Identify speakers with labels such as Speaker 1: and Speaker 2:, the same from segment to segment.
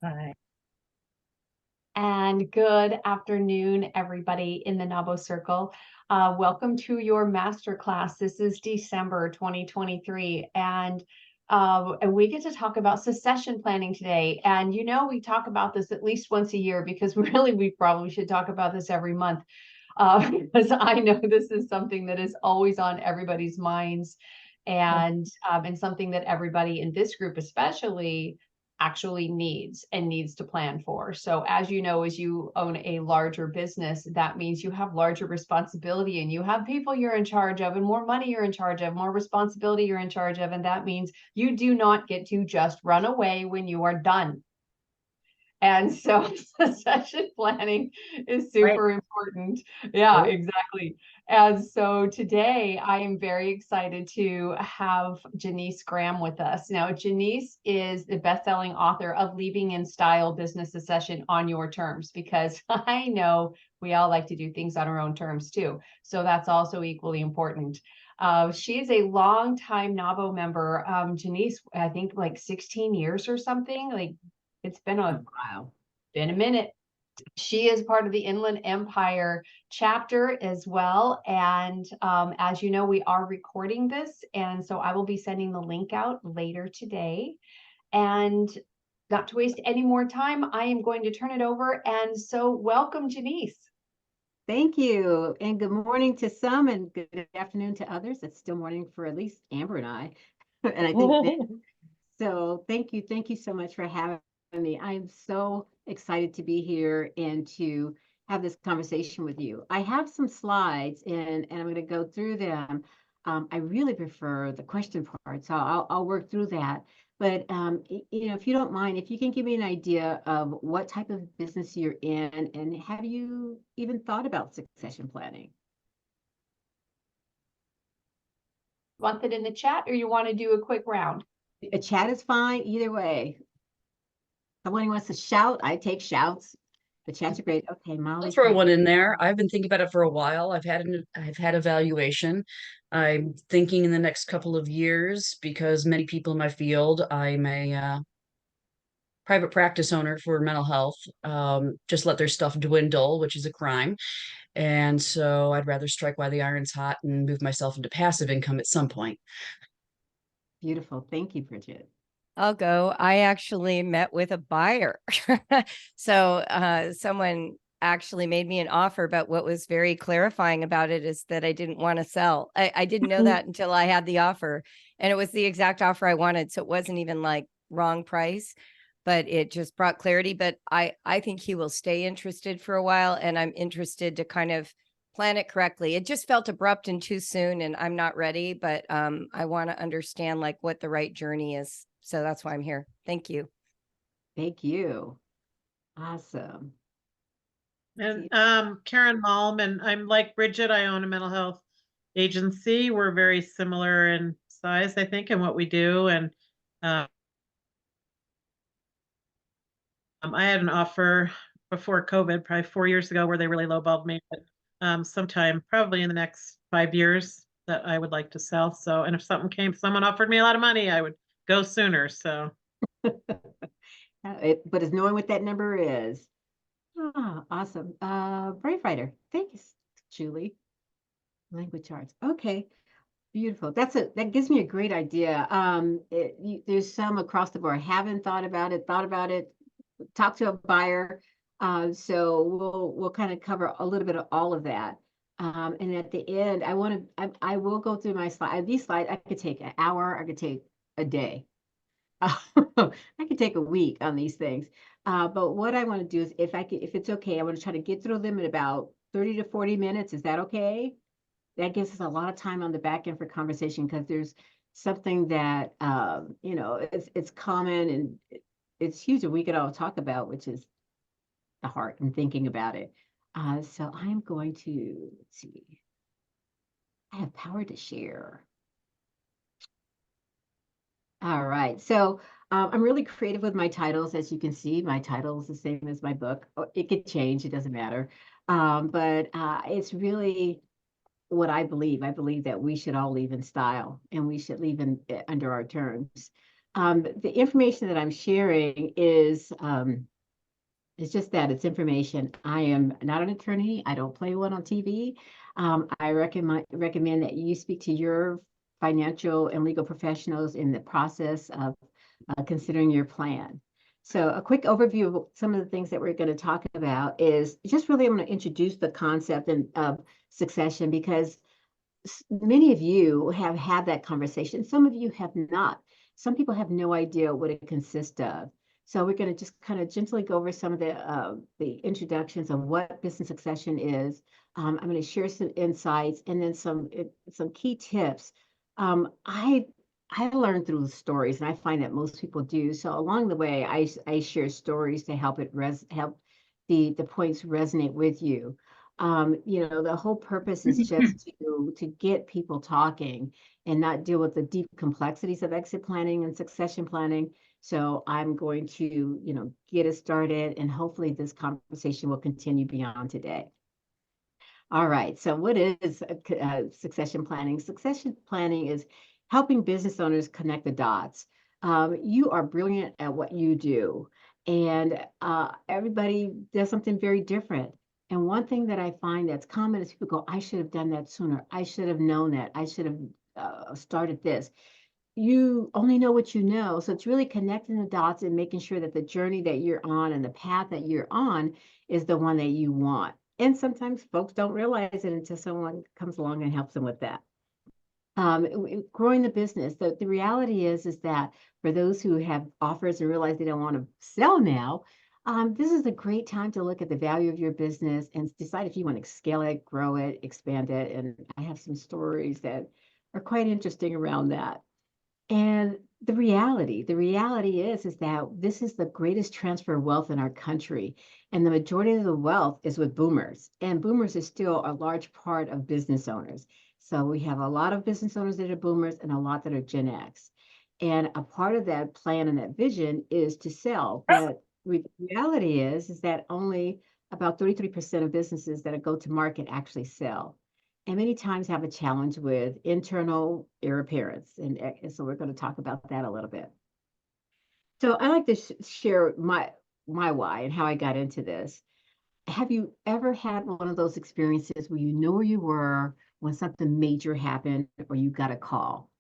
Speaker 1: Hi.
Speaker 2: And good afternoon, everybody in the NAWBO Circle. Welcome to your masterclass. This is December 2023, and we get to talk about succession planning today. And you know, we talk about this at least once a year because really we probably should talk about this every month, because I know this is something that is always on everybody's minds, and something that everybody in this group especially actually needs to plan for. So as you know, as you own a larger business, that means you have larger responsibility and you have people you're in charge of and more money you're in charge of, more responsibility you're in charge of. And that means you do not get to just run away when you are done. And so succession planning is super important. Yeah, exactly. And so today I am very excited to have Janise Graham with us. Now, Janise is the best-selling author of Leaving in Style Business Succession on Your Terms, because I know we all like to do things on our own terms too. So that's also equally important. She is a longtime NAWBO member. Janise, I think like 16 years or something. Like it's been a while, been a minute. She is part of the Inland Empire chapter as well. And as you know, we are recording this. And so I will be sending the link out later today. And not to waste any more time, I am going to turn it over. And so welcome, Janise.
Speaker 1: Thank you. And good morning to some and good afternoon to others. It's still morning for at least Amber and I. And I think so. Thank you. Thank you so much for having me. I'm so excited to be here and to have this conversation with you. I have some slides and I'm going to go through them. I really prefer the question part, so I'll work through that. But you know, if you don't mind, if you can give me an idea of what type of business you're in and have you even thought about succession planning?
Speaker 2: Want that in the chat, or you want to do a quick round?
Speaker 1: A chat is fine either way. Someone wants to shout, I take shouts. The chats are great. Okay, Molly.
Speaker 3: I'll throw one in there. I've been thinking about it for a while. I've had a valuation. I'm thinking in the next couple of years, because many people in my field, I'm a private practice owner for mental health, just let their stuff dwindle, which is a crime. And so I'd rather strike while the iron's hot and move myself into passive income at some point.
Speaker 1: Beautiful. Thank you, Bridget.
Speaker 4: I'll go. I actually met with a buyer. So someone actually made me an offer, but what was very clarifying about it is that I didn't want to sell. I didn't know that until I had the offer, and it was the exact offer I wanted. So it wasn't even like wrong price, but it just brought clarity. But I think he will stay interested for a while, and I'm interested to kind of plan it correctly. It just felt abrupt and too soon, and I'm not ready, but I want to understand like what the right journey is. So that's why I'm here. Thank you.
Speaker 1: Thank you. Awesome.
Speaker 5: And Karen Malm, and I'm like Bridget, I own a mental health agency. We're very similar in size, I think, in what we do. And I had an offer before COVID, probably 4 years ago, where they really lowballed me. But sometime probably in the next 5 years that I would like to sell. So, and if someone offered me a lot of money, I would go sooner. So,
Speaker 1: but it's knowing what that number is. Ah, awesome. Brave Writer. Thanks, Julie. Language arts. Okay. Beautiful. That gives me a great idea. There's some across the board. Haven't thought about it, talk to a buyer. So we'll kind of cover a little bit of all of that. And at the end, I will go through my slide. These slides, I could take an hour, I could take a day. I could take a week on these things. But what I want to do is if it's okay, I want to try to get through them in about 30 to 40 minutes. Is that okay? That gives us a lot of time on the back end for conversation, because there's something that you know, it's common and it's huge and we could all talk about, which is the heart and thinking about it. So I'm going to, let's see. I have power to share. All right. So I'm really creative with my titles. As you can see, my title is the same as my book. It could change. It doesn't matter. But it's really what I believe. I believe that we should all leave in style and we should leave in under our terms. The information that I'm sharing is it's just that it's information. I am not an attorney. I don't play one on TV. I recommend that you speak to your financial and legal professionals in the process of considering your plan. So a quick overview of some of the things that we're going to talk about is just really I'm going to introduce the concept of succession because many of you have had that conversation. Some of you have not. Some people have no idea what it consists of. So we're going to just kind of gently go over some of the introductions of what business succession is. I'm going to share some insights and then some key tips. I learned through the stories, and I find that most people do. So along the way, I share stories to help help the points resonate with you. You know, the whole purpose is just to get people talking and not deal with the deep complexities of exit planning and succession planning. So I'm going to, you know, get us started, and hopefully this conversation will continue beyond today. All right. So what is succession planning? Succession planning is helping business owners connect the dots. You are brilliant at what you do, and everybody does something very different. And one thing that I find that's common is people go, I should have done that sooner. I should have known that. I should have started this. You only know what you know. So it's really connecting the dots and making sure that the journey that you're on and the path that you're on is the one that you want. And sometimes folks don't realize it until someone comes along and helps them with that. Growing the business. The reality is that for those who have offers and realize they don't want to sell now, this is a great time to look at the value of your business and decide if you want to scale it, grow it, expand it. And I have some stories that are quite interesting around that. And the reality is that this is the greatest transfer of wealth in our country. And the majority of the wealth is with boomers. And boomers are still a large part of business owners. So we have a lot of business owners that are boomers and a lot that are Gen X. And a part of that plan and that vision is to sell. But the reality is that only about 33% of businesses that go to market actually sell, and many times have a challenge with internal heir appearance. And so we're going to talk about that a little bit. So I like to share my why and how I got into this. Have you ever had one of those experiences where you know where you were when something major happened or you got a call?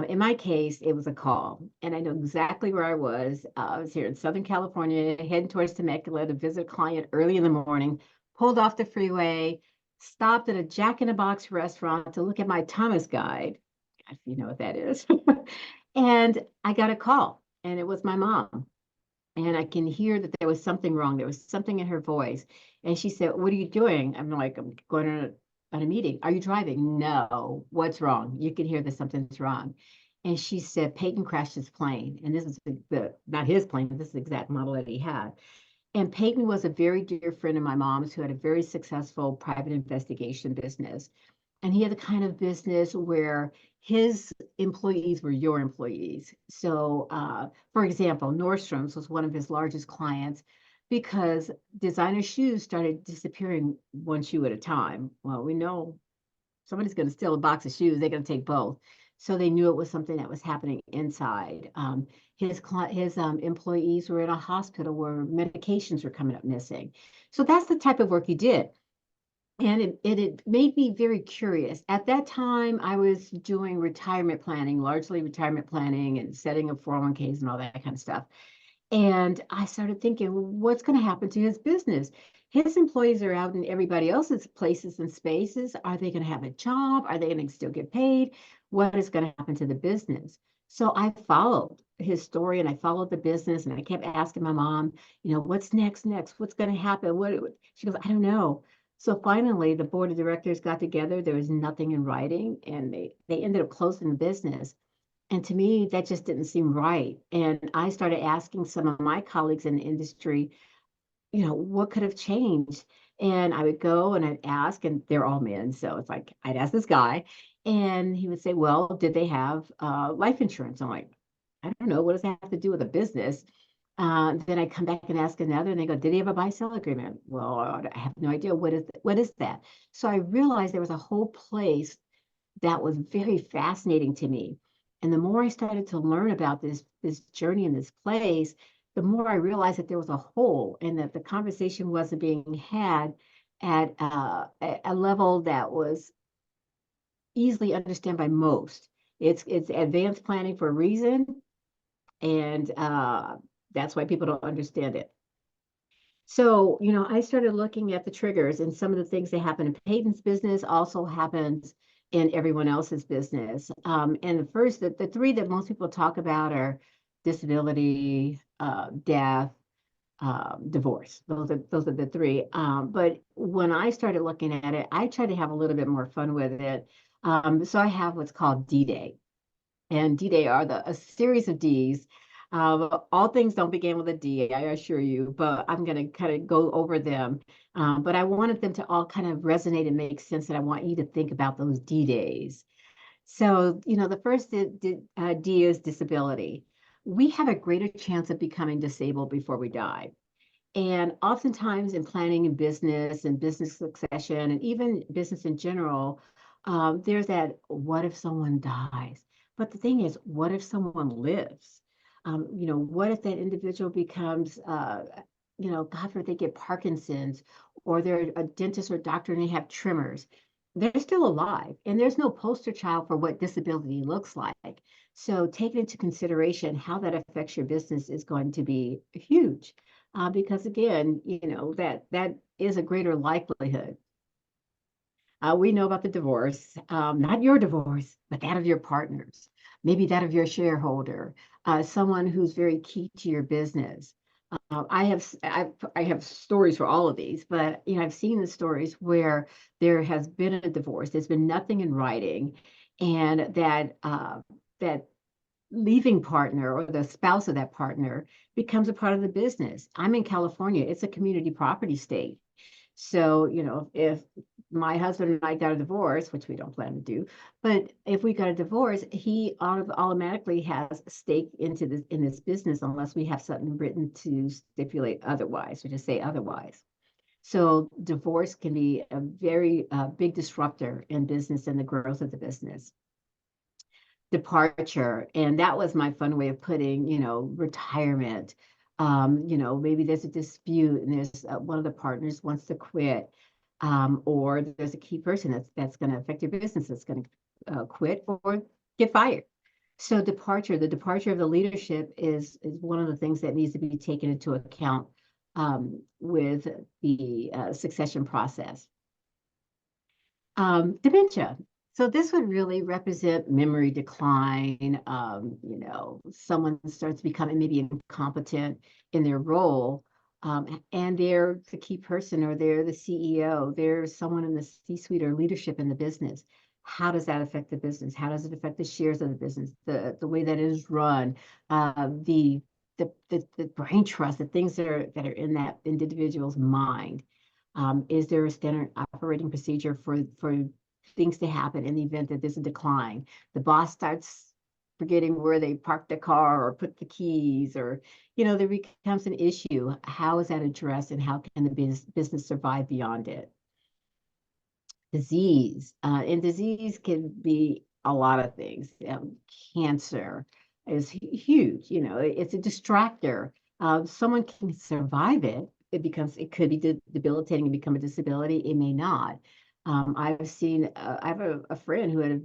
Speaker 1: In my case, it was a call, and I know exactly where I was. I was here in Southern California, heading towards Temecula to visit a client early in the morning, pulled off the freeway, stopped at a Jack in the Box restaurant to look at my Thomas guide, if you know what that is. And I got a call, and it was my mom. And I can hear that there was something wrong. There was something in her voice. And she said, "What are you doing?" I'm like, "I'm going on a meeting." "Are you driving?" "No." "What's wrong?" You can hear that something's wrong. And she said, "Peyton crashed his plane." And this is not his plane, but this is the exact model that he had. And Peyton was a very dear friend of my mom's who had a very successful private investigation business. And he had the kind of business where his employees were your employees. So, for example, Nordstrom's was one of his largest clients because designer shoes started disappearing one shoe at a time. Well, we know somebody's going to steal a box of shoes, they're going to take both. So they knew it was something that was happening inside. His employees were in a hospital where medications were coming up missing. So that's the type of work he did. And it made me very curious. At that time, I was doing retirement planning, largely retirement planning and setting up 401ks and all that kind of stuff. And I started thinking, well, what's going to happen to his business? His employees are out in everybody else's places and spaces. Are they going to have a job? Are they going to still get paid? What is going to happen to the business? So I followed his story and I followed the business and I kept asking my mom, you know, what's next? What's going to happen? She goes, I don't know. So finally, the board of directors got together. There was nothing in writing, and they ended up closing the business. And to me, that just didn't seem right. And I started asking some of my colleagues in the industry, you know, what could have changed? And I would go and I'd ask, and they're all men. So it's like, I'd ask this guy, and he would say, well, did they have life insurance? I'm like, I don't know. What does that have to do with a business? Then I come back and ask another, and they go, did he have a buy-sell agreement? Well, I have no idea. What is that? So I realized there was a whole place that was very fascinating to me. And the more I started to learn about this journey in this place, the more I realized that there was a hole and that the conversation wasn't being had at a level that was easily understood by most. It's advanced planning for a reason, and that's why people don't understand it. So, I started looking at the triggers, and some of the things that happen in Peyton's business also happens in everyone else's business. And the three that most people talk about are disability, death, divorce. Those are the three. But when I started looking at it, I tried to have a little bit more fun with it. So I have what's called D-Day. And D-Day are a series of Ds. All things don't begin with a D, I assure you, but I'm going to kind of go over them. But I wanted them to all kind of resonate and make sense, and I want you to think about those D-Days. So, the first D is disability. We have a greater chance of becoming disabled before we die. And oftentimes in planning and business succession, and even business in general, there's that what if someone dies? But the thing is, what if someone lives? What if that individual becomes, God forbid they get Parkinson's, or they're a dentist or doctor and they have tremors? They're still alive, and there's no poster child for what disability looks like. So taking into consideration how that affects your business is going to be huge. Because again, that is a greater likelihood. We know about the divorce, not your divorce, but that of your partners, maybe that of your shareholder, someone who's very key to your business. I have stories for all of these, but I've seen the stories where there has been a divorce. There's been nothing in writing, and that leaving partner or the spouse of that partner becomes a part of the business. I'm in California. It's a community property state. So, if my husband and I got a divorce, which we don't plan to do, but if we got a divorce, he automatically has a stake in this business unless we have something written to stipulate otherwise or to say otherwise. So divorce can be a very big disruptor in business and the growth of the business. Departure, and that was my fun way of putting, retirement. Maybe there's a dispute and there's one of the partners wants to quit, or there's a key person that's going to affect your business that's going to quit or get fired. So the departure of the leadership is one of the things that needs to be taken into account with the succession process. Dementia. So this would really represent memory decline. Someone starts becoming maybe incompetent in their role, and they're the key person, or they're the CEO, they're someone in the C-suite or leadership in the business. How does that affect the business? How does it affect the shares of the business, the way that it is run, the brain trust, the things that are in that individual's mind? Is there a standard operating procedure for things to happen in the event that there's a decline? The boss starts forgetting where they parked the car or put the keys, or, there becomes an issue. How is that addressed, and how can the business survive beyond it? Disease. And disease can be a lot of things. Cancer is huge. It's a distractor. Someone can survive it. It could be debilitating and become a disability. It may not. I've seen, I have a friend who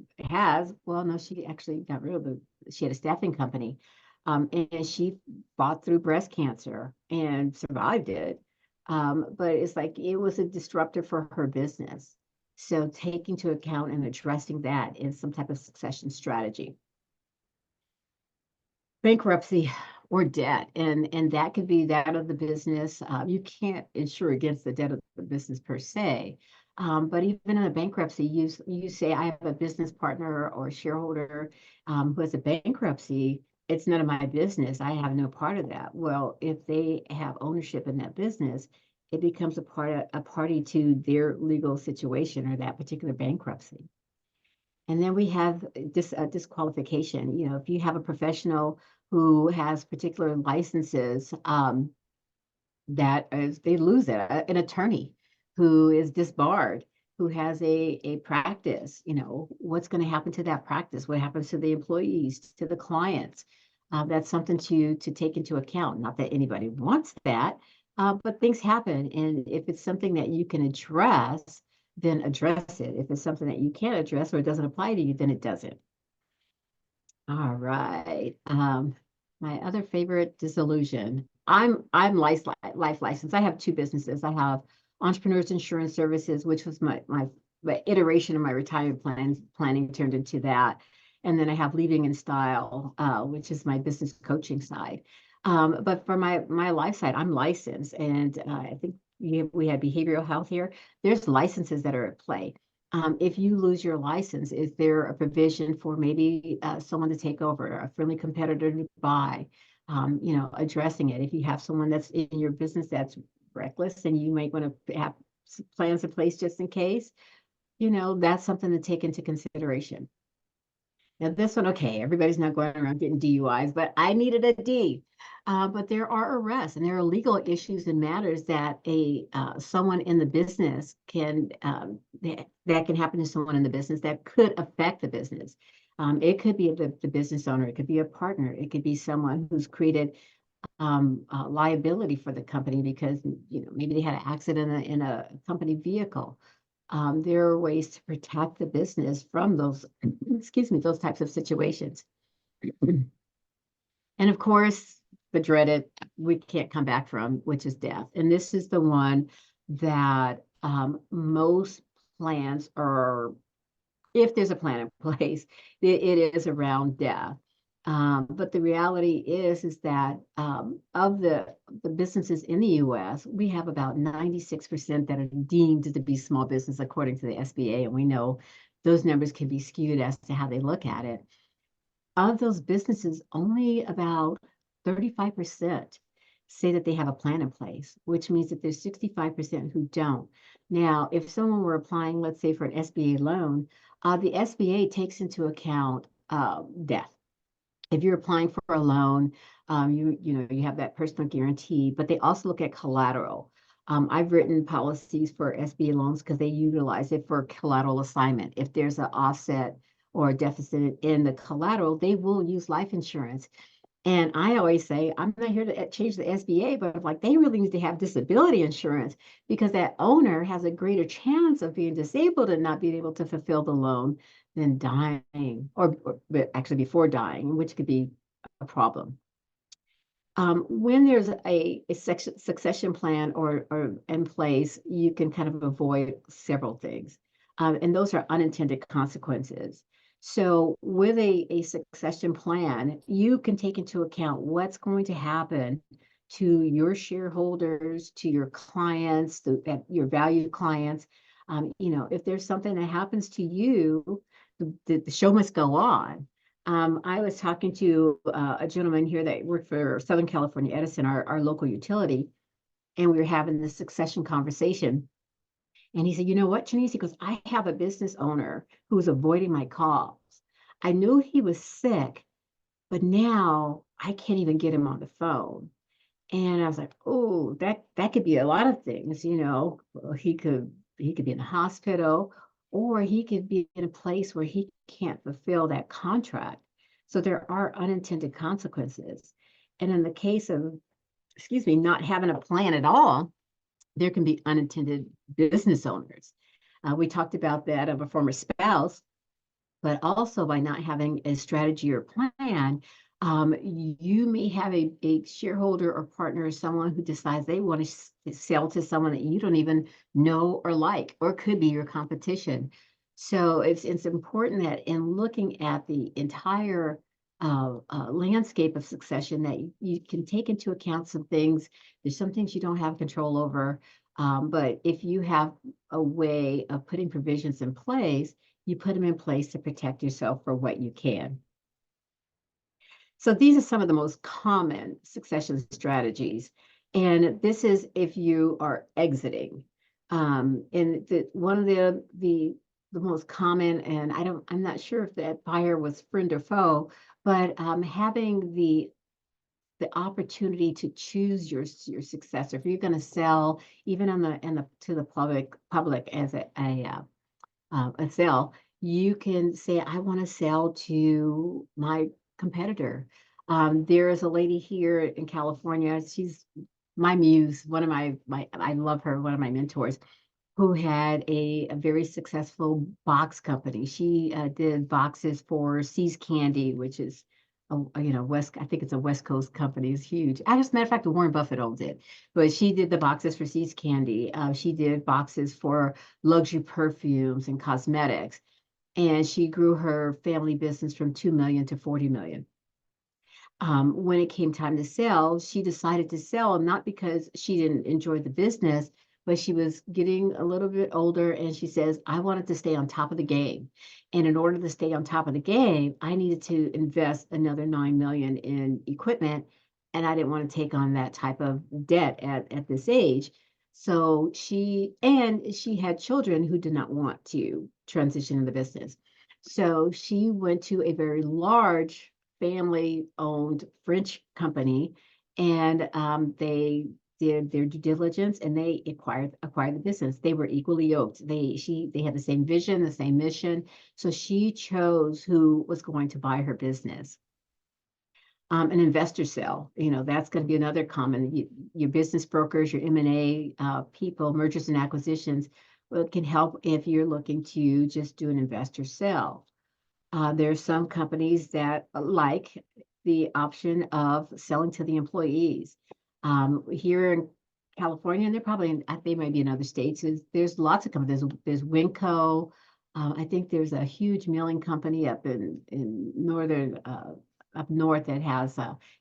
Speaker 1: she actually got rid of she had a staffing company, and she fought through breast cancer and survived it. But it's like, it was a disruptor for her business. So taking into account and addressing that in some type of succession strategy. Bankruptcy or debt, and that could be that of the business. You can't insure against the debt of the business per se, but even in a bankruptcy, you say, I have a business partner or shareholder who has a bankruptcy. It's none of my business. I have no part of that. Well, if they have ownership in that business, it becomes a party to their legal situation or that particular bankruptcy. And then we have disqualification. If you have a professional who has particular licenses, they lose it. An attorney who is disbarred, who has a practice, what's going to happen to that practice? What happens to the employees, to the clients? That's something to take into account. Not that anybody wants that, but things happen. And if it's something that you can address, then address it. If it's something that you can't address or it doesn't apply to you, then it doesn't. All right. My other favorite disillusion. I'm life licensed. I have two businesses. I have Entrepreneurs Insurance Services, which was my iteration of my retirement planning turned into that. And then I have Leading in Style, which is my business coaching side. But for my life side, I'm licensed, and I think we had behavioral health here. There's licenses that are at play. If you lose your license, is there a provision for maybe someone to take over, a friendly competitor to buy? Addressing it. If you have someone that's in your business that's reckless, and you might want to have plans in place just in case, that's something to take into consideration. Now this one, okay, everybody's not going around getting DUIs, but I needed a D. But there are arrests and there are legal issues and matters that someone in the business can that can happen to someone in the business that could affect the business. It could be the business owner, it could be a partner, it could be someone who's created liability for the company because maybe they had an accident in a company vehicle. There are ways to protect the business from those, excuse me, those types of situations. And of course, the dreaded, we can't come back from, which is death. And this is the one that most plans are, if there's a plan in place, it is around death. But the reality is that of the businesses in the U.S., we have about 96% that are deemed to be small business according to the SBA, and we know those numbers can be skewed as to how they look at it. Of those businesses, only about 35% say that they have a plan in place, which means that there's 65% who don't. Now, if someone were applying, let's say, for an SBA loan, the SBA takes into account death. If you're applying for a loan, you have that personal guarantee, but they also look at collateral. I've written policies for SBA loans because they utilize it for collateral assignment. If there's an offset or a deficit in the collateral, they will use life insurance. And I always say, I'm not here to change the SBA, but like they really need to have disability insurance because that owner has a greater chance of being disabled and not being able to fulfill the loan than dying, or actually before dying, which could be a problem. When there's a succession plan or in place, you can kind of avoid several things. And those are unintended consequences. So with a succession plan, you can take into account what's going to happen to your shareholders, to your clients, your valued clients. If there's something that happens to you, the show must go on. I was talking to a gentleman here that worked for Southern California Edison, our local utility, and we were having this succession conversation. And he said, you know what, Janise? He goes, I have a business owner who was avoiding my calls. I knew he was sick, but now I can't even get him on the phone. And I was like, oh, that could be a lot of things, Well, he could be in the hospital, or he could be in a place where he can't fulfill that contract. So there are unintended consequences. And in the case of, not having a plan at all, there can be unintended business owners. We talked about that of a former spouse, but also by not having a strategy or plan, you may have a shareholder or partner or someone who decides they want to sell to someone that you don't even know or like, or could be your competition. So it's important that in looking at the entire landscape of succession, that you can take into account some things. There's some things you don't have control over, but if you have a way of putting provisions in place, you put them in place to protect yourself for what you can. So these are some of the most common succession strategies. And this is if you are exiting. And one of the most common, and I'm not sure if that buyer was friend or foe, but having the the opportunity to choose your successor. If you're going to sell, even on the to the public as a sell, you can say, I want to sell to my competitor. There is a lady here in California. She's my muse, one of my I love her, one of my mentors, who had a very successful box company. She did boxes for See's Candy, which is I think it's a West Coast company. It's huge. As a matter of fact, Warren Buffett owns it. But she did the boxes for See's Candy. She did boxes for luxury perfumes and cosmetics. And she grew her family business from 2 million to 40 million. When it came time to sell, she decided to sell not because she didn't enjoy the business, but she was getting a little bit older, and she says, I wanted to stay on top of the game. And in order to stay on top of the game, I needed to invest another 9 million in equipment, and I didn't want to take on that type of debt at this age. So she had children who did not want to transition in the business. So she went to a very large family-owned French company, and they did their due diligence, and they acquired the business. They were equally yoked. They had the same vision, the same mission. So she chose who was going to buy her business. An investor sale, that's going to be another common. Your business brokers, your M&A people, mergers and acquisitions, well, it can help if you're looking to just do an investor sale. There's some companies that like the option of selling to the employees. Here in California, and they might be in other states, there's lots of companies. There's Winco. I think there's a huge milling company up in up north that has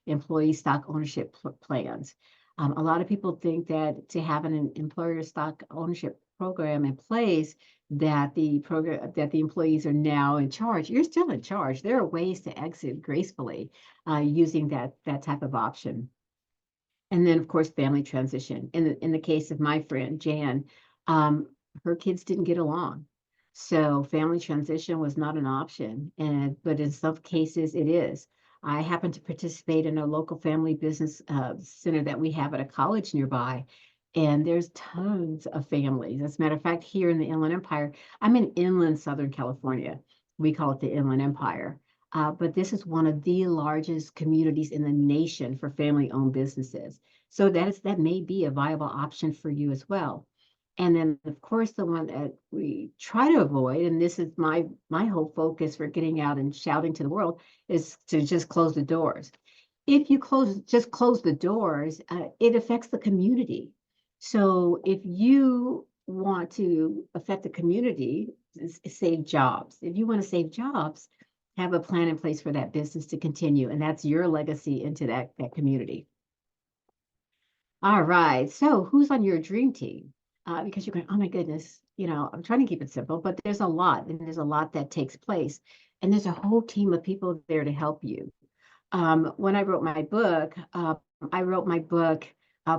Speaker 1: employee stock ownership plans. A lot of people think that to have an employer stock ownership program in place, that the employees are now in charge. You're still in charge. There are ways to exit gracefully using that type of option. And then, of course, family transition. In the case of my friend Jan, her kids didn't get along, so family transition was not an option. But in some cases, it is. I happen to participate in a local family business center that we have at a college nearby. And there's tons of families. As a matter of fact, here in the Inland Empire, I'm in inland Southern California. We call it the Inland Empire. But this is one of the largest communities in the nation for family-owned businesses. So that may be a viable option for you as well. And then, of course, the one that we try to avoid, and this is my whole focus for getting out and shouting to the world, is to just close the doors. If you just close the doors, it affects the community. So if you want to affect the community, save jobs. If you want to save jobs, have a plan in place for that business to continue, and that's your legacy into that community. All right, so who's on your dream team? Because you're going, oh my goodness, I'm trying to keep it simple, but there's a lot, and there's a lot that takes place, and there's a whole team of people there to help you. When I wrote my book,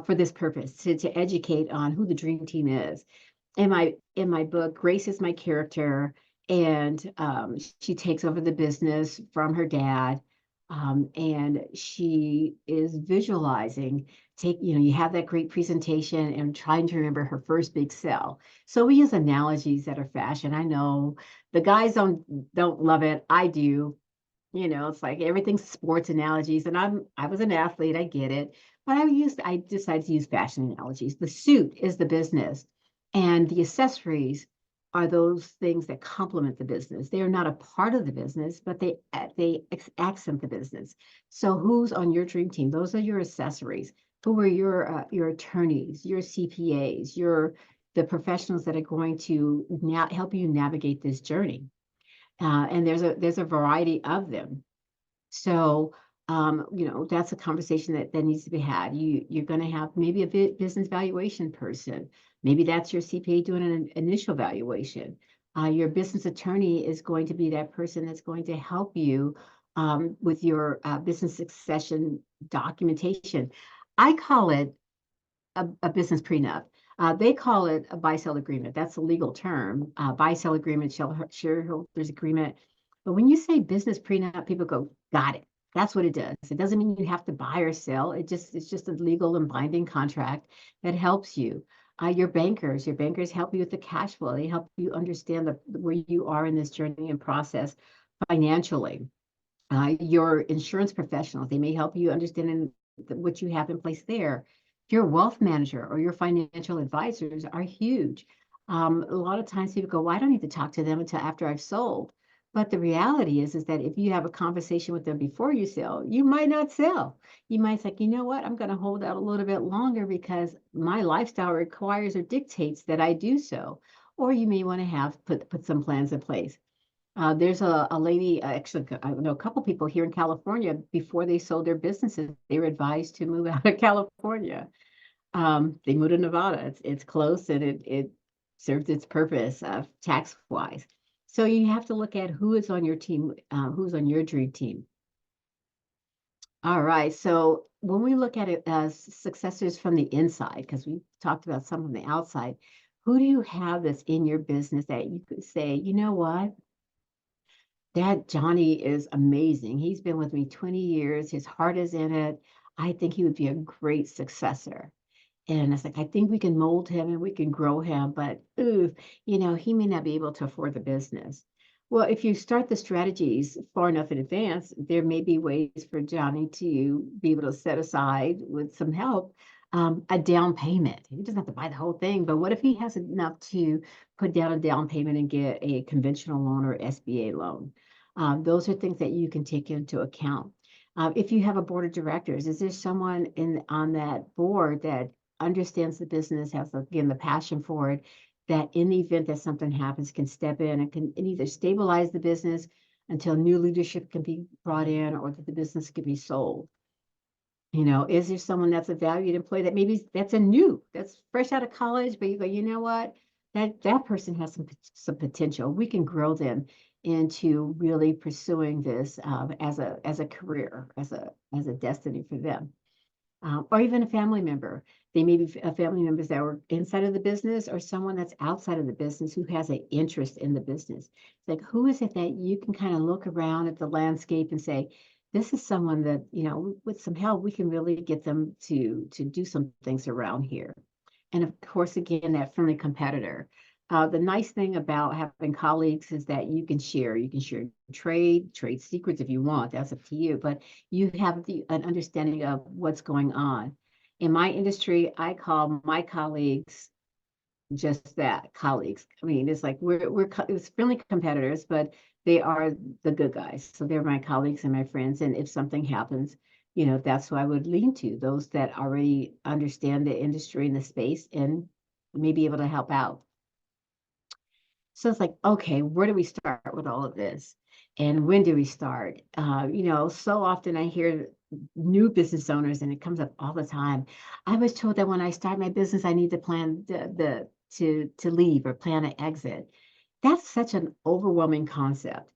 Speaker 1: for this purpose, to educate on who the dream team is. In my book, Grace is my character, and she takes over the business from her dad, and she is visualizing. You have that great presentation and trying to remember her first big sell. So we use analogies that are fashion. I know the guys don't love it. I do. It's like everything's sports analogies, and I was an athlete. I get it, but I decided to use fashion analogies. The suit is the business, and the accessories are those things that complement the business. They are not a part of the business, but they accent the business. So who's on your dream team? Those are your accessories. Who are your attorneys, your CPAs, the professionals that are going to now help you navigate this journey. And there's a variety of them. So, that's a conversation that needs to be had. You're going to have maybe a business valuation person. Maybe that's your CPA doing an initial valuation. Your business attorney is going to be that person that's going to help you with your business succession documentation. I call it a business prenup. They call it a buy-sell agreement. That's a legal term. Buy-sell agreement, shareholders agreement. But when you say business prenup, people go, got it. That's what it does. It doesn't mean you have to buy or sell. It's just a legal and binding contract that helps you. Your bankers help you with the cash flow. They help you understand where you are in this journey and process financially. Your insurance professionals, they may help you understand what you have in place there. Your wealth manager or your financial advisors are huge. A lot of times people go, well, I don't need to talk to them until after I've sold. But the reality is that if you have a conversation with them before you sell, you might not sell. You might say, you know what, I'm going to hold out a little bit longer because my lifestyle requires or dictates that I do so. Or you may want to have put some plans in place. There's a lady, actually, I know a couple people here in California, before they sold their businesses, they were advised to move out of California. They moved to Nevada. It's close and it serves its purpose tax wise. So you have to look at who is on your team, who's on your dream team. All right. So when we look at it as successors from the inside, because we talked about some from the outside, who do you have that's in your business that you could say, you know what? That Johnny is amazing. He's been with me 20 years. His heart is in it. I think he would be a great successor. And it's like, I think we can mold him and we can grow him, but ooh, he may not be able to afford the business. Well, if you start the strategies far enough in advance, there may be ways for Johnny to be able to set aside with some help a down payment. He doesn't have to buy the whole thing, but what if he has enough to put down a down payment and get a conventional loan or SBA loan? Those are things that you can take into account. If you have a board of directors, is there someone on that board that understands the business, has again the passion for it, that in the event that something happens can step in and can either stabilize the business until new leadership can be brought in or that the business can be sold? Is there someone that's a valued employee that maybe that's fresh out of college, but you go, you know what, that person has some potential. We can grow them into really pursuing this as a career, as a destiny for them. Or even a family member. They may be family members that were inside of the business or someone that's outside of the business who has an interest in the business. It's like, who is it that you can kind of look around at the landscape and say, this is someone that, with some help, we can really get them to do some things around here. And of course, again, that friendly competitor. The nice thing about having colleagues is that you can share trade secrets if you want. That's up to you. But you have an understanding of what's going on. In my industry, I call my colleagues just that, colleagues. I mean, it's like it's friendly competitors, but they are the good guys. So they're my colleagues and my friends. And if something happens, that's who I would lean to, those that already understand the industry and the space and may be able to help out. So it's like, okay, where do we start with all of this? And when do we start? So often I hear new business owners, and it comes up all the time. I was told that when I start my business, I need to plan to leave or plan an exit. That's such an overwhelming concept.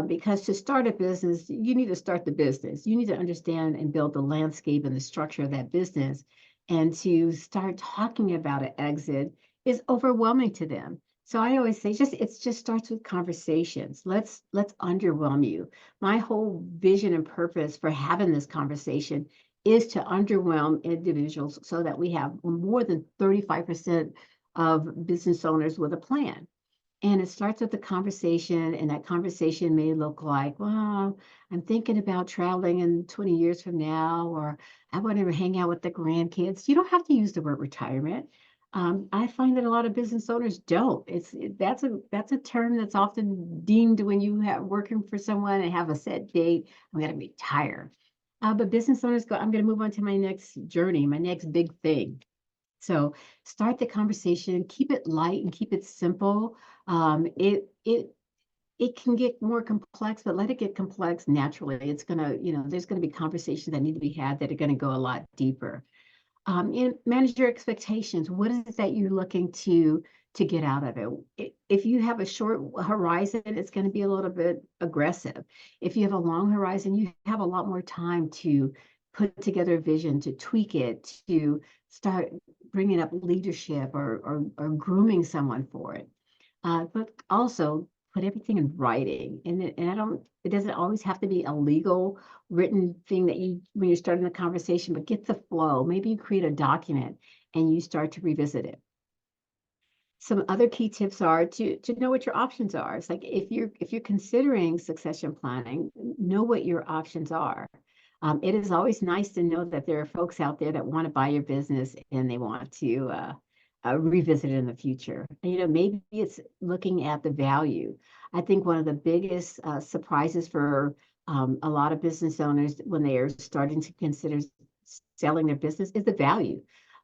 Speaker 1: Because to start a business, you need to start the business. You need to understand and build the landscape and the structure of that business. And to start talking about an exit is overwhelming to them. So I always say, it just starts with conversations. Let's underwhelm you. My whole vision and purpose for having this conversation is to underwhelm individuals so that we have more than 35% of business owners with a plan. And it starts with the conversation, and that conversation may look like, well, I'm thinking about traveling in 20 years from now, or I want to hang out with the grandkids. You don't have to use the word retirement. I find that a lot of business owners don't. That's a term that's often deemed when you have working for someone and have a set date. I'm going to retire. But business owners go, I'm going to move on to my next journey, my next big thing. So start the conversation, keep it light and keep it simple. It can get more complex, but let it get complex naturally. It's gonna, there's gonna be conversations that need to be had that are gonna go a lot deeper. And manage your expectations. What is it that you're looking to get out of it? If you have a short horizon, it's going to be a little bit aggressive. If you have a long horizon, you have a lot more time to put together a vision, to tweak it, to start bringing up leadership or grooming someone for it. But also put everything in writing. And it doesn't always have to be a legal written thing that you, when you're starting the conversation, but get the flow. Maybe you create a document and you start to revisit it. Some other key tips are to know what your options are. It's like if you're considering succession planning, know what your options are. It is always nice to know that there are folks out there that want to buy your business and they want to revisit it in the future. And, maybe it's looking at the value. I think one of the biggest surprises for a lot of business owners when they are starting to consider selling their business is the value.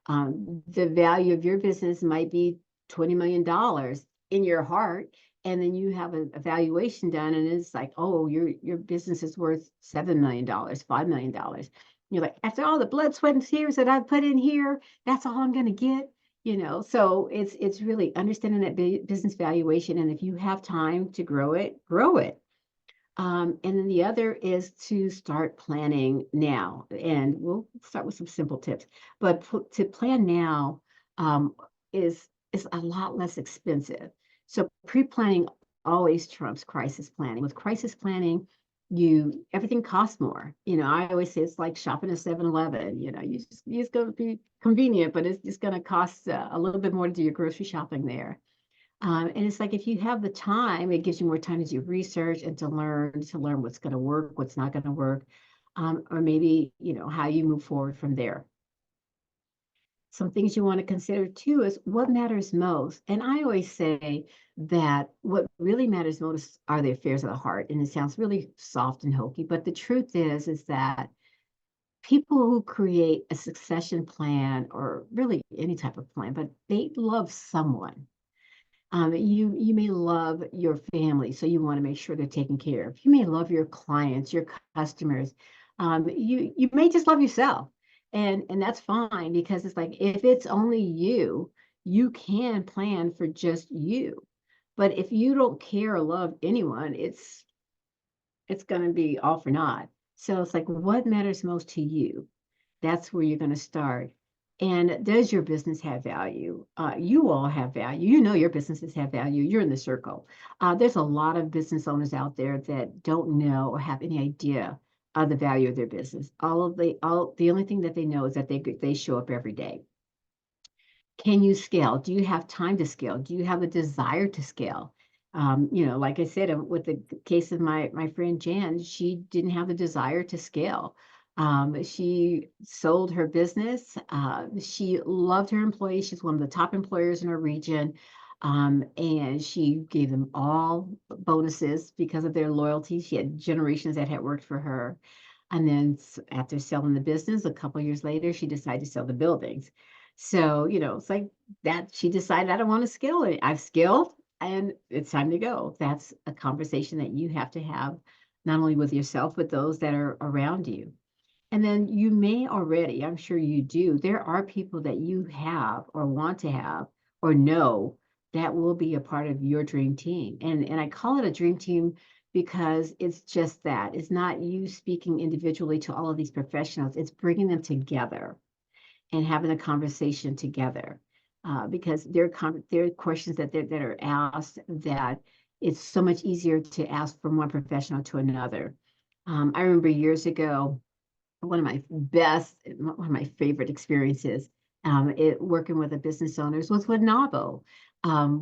Speaker 1: The value of your business might be $20 million in your heart, and then you have a valuation done and it's like, oh, your business is worth $7 million, $5 million. You're like, after all the blood, sweat, and tears that I've put in here, that's all I'm going to get. So it's really understanding that business valuation, and if you have time to grow it, grow it. And then the other is to start planning now, and we'll start with some simple tips. But to plan now is a lot less expensive. So pre-planning always trumps crisis planning. With crisis planning, everything costs more. I always say it's like shopping at 7-Eleven. It's going to be convenient, but it's just going to cost a little bit more to do your grocery shopping there. And it's like if you have the time, it gives you more time to do research and to learn what's going to work, what's not going to work, or maybe how you move forward from there. Some things you want to consider too is what matters most. And I always say that what really matters most are the affairs of the heart. And it sounds really soft and hokey, but the truth is that people who create a succession plan, or really any type of plan, but they love someone. You may love your family, so you want to make sure they're taken care of. You may love your clients, your customers. You may just love yourself, and that's fine, because it's like if it's only you, you can plan for just you. But if you don't care or love anyone, it's going to be all for naught. So it's like, what matters most to you? That's where you're going to start. And does your business have value? You all have value. Your businesses have value. You're in the circle. There's a lot of business owners out there that don't know or have any idea of the value of their business. The only thing that they know is that they show up every day. Can you scale? Do you have time to scale? Do you have a desire to scale? Like I said, with the case of my friend Jan, she didn't have the desire to scale. She sold her business. She loved her employees. She's one of the top employers in her region. And she gave them all bonuses because of their loyalty. She had generations that had worked for her. And then after selling the business, a couple of years later, she decided to sell the buildings. So, it's like that. She decided, I don't want to scale it. I've scaled and it's time to go. That's a conversation that you have to have, not only with yourself, but those that are around you. And then you may already, I'm sure you do, there are people that you have or want to have or know that will be a part of your dream team. And I call it a dream team because it's just that. It's not you speaking individually to all of these professionals. It's bringing them together and having a conversation together. Because there are questions that are asked that it's so much easier to ask from one professional to another. I remember years ago, one of my favorite experiences working with the business owners was with NAWBO.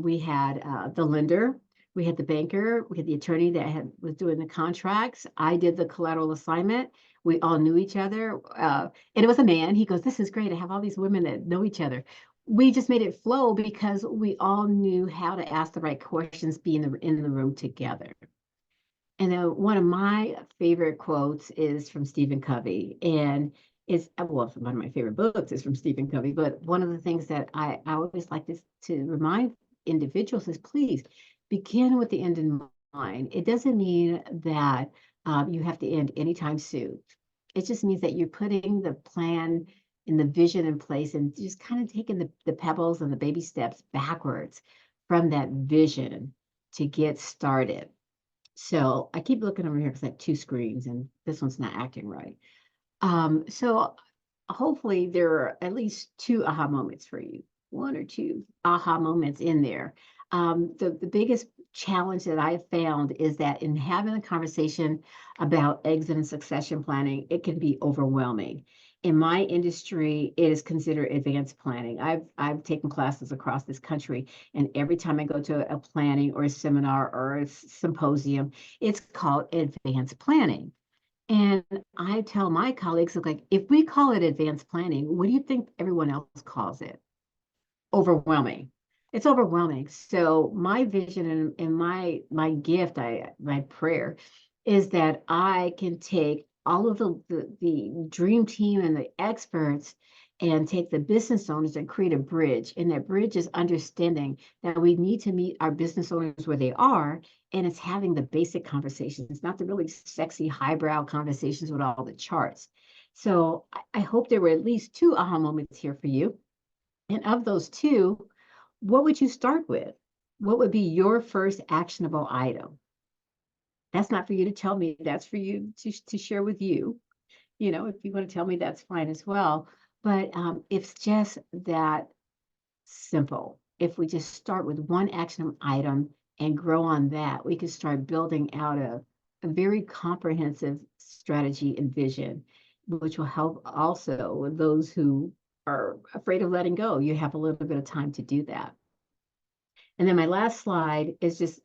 Speaker 1: We had the lender, we had the banker, we had the attorney that was doing the contracts. I did the collateral assignment. We all knew each other. And it was a man. He goes, "This is great. I have all these women that know each other." We just made it flow because we all knew how to ask the right questions, be in the room together. And then one of my favorite quotes is from Stephen Covey, and one of my favorite books is from Stephen Covey. But one of the things that I always like to remind individuals is, please begin with the end in mind. It doesn't mean that you have to end anytime soon. It just means that you're putting the plan and the vision in place and just kind of taking the pebbles and the baby steps backwards from that vision to get started. So I keep looking over here because I have two screens and this one's not acting right. So hopefully there are at least two aha moments for you, one or two aha moments in there. The biggest challenge that I have found is that in having a conversation about exit and succession planning, it can be overwhelming. In my industry, it is considered advanced planning. I've taken classes across this country, and every time I go to a planning or a seminar or a symposium, it's called advanced planning. And I tell my colleagues, like, if we call it advanced planning, what do you think everyone else calls it? Overwhelming. It's overwhelming. So my vision and my gift, my prayer is that I can take all of the dream team and the experts and take the business owners and create a bridge. And that bridge is understanding that we need to meet our business owners where they are. And it's having the basic conversations, not the really sexy highbrow conversations with all the charts. So I hope there were at least 2 aha moments here for you. And of those 2, what would you start with? What would be your first actionable item? That's not for you to tell me. That's for you to share with you. You know, if you want to tell me, that's fine as well. But it's just that simple. If we just start with one action item and grow on that, we can start building out a very comprehensive strategy and vision, which will help also with those who are afraid of letting go. You have a little bit of time to do that. And then my last slide is just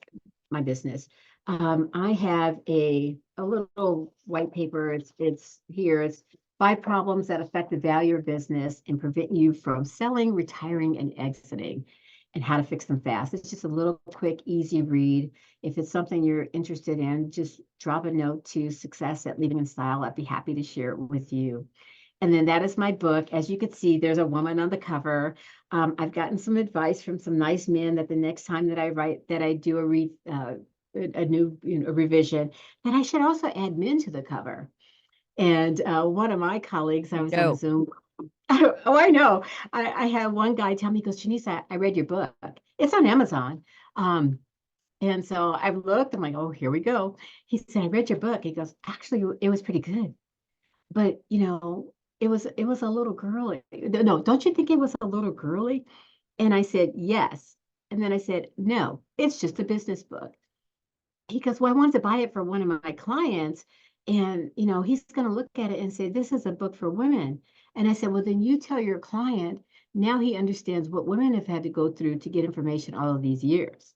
Speaker 1: my business. I have a little white paper. It's here. It's 5 problems that affect the value of business and prevent you from selling, retiring, and exiting, and how to fix them fast. It's just a little quick, easy read. If it's something you're interested in, just drop a note to success@leadinginstyle. I'd be happy to share it with you. And then that is my book. As you can see, there's a woman on the cover. I've gotten some advice from some nice men that the next time that I do a new revision, that I should also add men to the cover. And one of my colleagues, I was on a
Speaker 4: No.
Speaker 1: Zoom. Oh, I know. I had one guy tell me, he goes, Janise, I read your book. It's on Amazon. And so I looked, I'm like, oh, here we go. He said, I read your book. He goes, actually, it was pretty good. But, it was a little girly. No, don't you think it was a little girly? And I said, yes. And then I said, no, it's just a business book. He goes, well, I wanted to buy it for one of my clients. And, he's going to look at it and say, this is a book for women. And I said, well, then you tell your client, now he understands what women have had to go through to get information all of these years.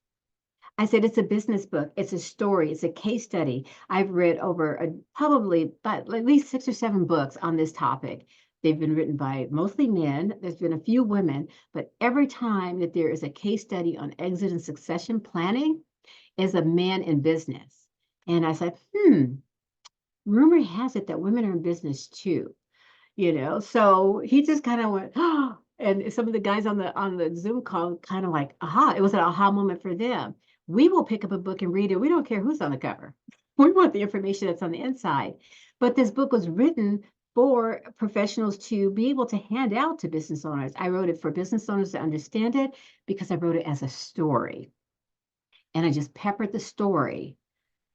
Speaker 1: I said, it's a business book. It's a story. It's a case study. I've read over probably at least 6 or 7 books on this topic. They've been written by mostly men. There's been a few women, but every time that there is a case study on exit and succession planning is a man in business. And I said, rumor has it that women are in business too, So he just kind of went, oh, and some of the guys on the Zoom call kind of like, aha, it was an aha moment for them. We will pick up a book and read it. We don't care who's on the cover. We want the information that's on the inside. But this book was written for professionals to be able to hand out to business owners. I wrote it for business owners to understand it because I wrote it as a story. And I just peppered the story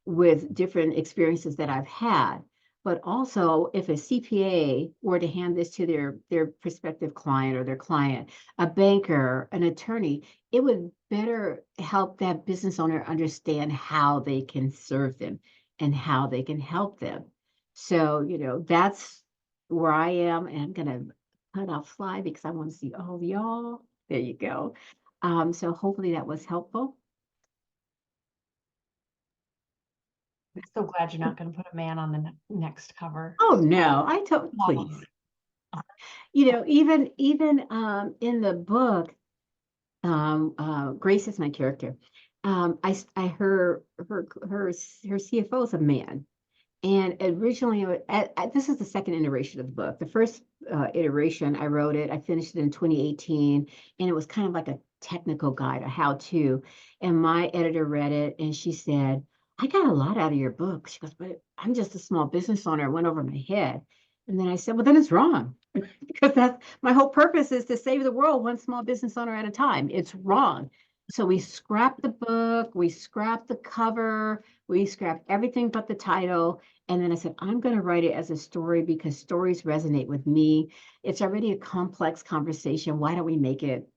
Speaker 1: with different experiences that I've had. But also, if a CPA were to hand this to their prospective client or their client, a banker, an attorney, it would better help that business owner understand how they can serve them and how they can help them. So, that's where I am. And I'm going to cut off slide because I want to see all of y'all. There you go. So hopefully that was helpful.
Speaker 2: I'm so glad you're not going to put a man on the next cover.
Speaker 1: Oh no, I told
Speaker 2: Mamas.
Speaker 1: please. Even in the book, Grace is my character. Her CFO is a man, and originally this is the second iteration of the book. The first iteration, I wrote it, I finished it in 2018, and it was kind of like a technical guide, a how-to. And my editor read it, and she said, I got a lot out of your book. She goes, but I'm just a small business owner. It went over my head. And then I said, well, then it's wrong. Because that's my whole purpose is to save the world one small business owner at a time. It's wrong. So we scrapped the book, we scrapped the cover, we scrapped everything but the title. And then I said, I'm going to write it as a story because stories resonate with me. It's already a complex conversation. Why don't we make it,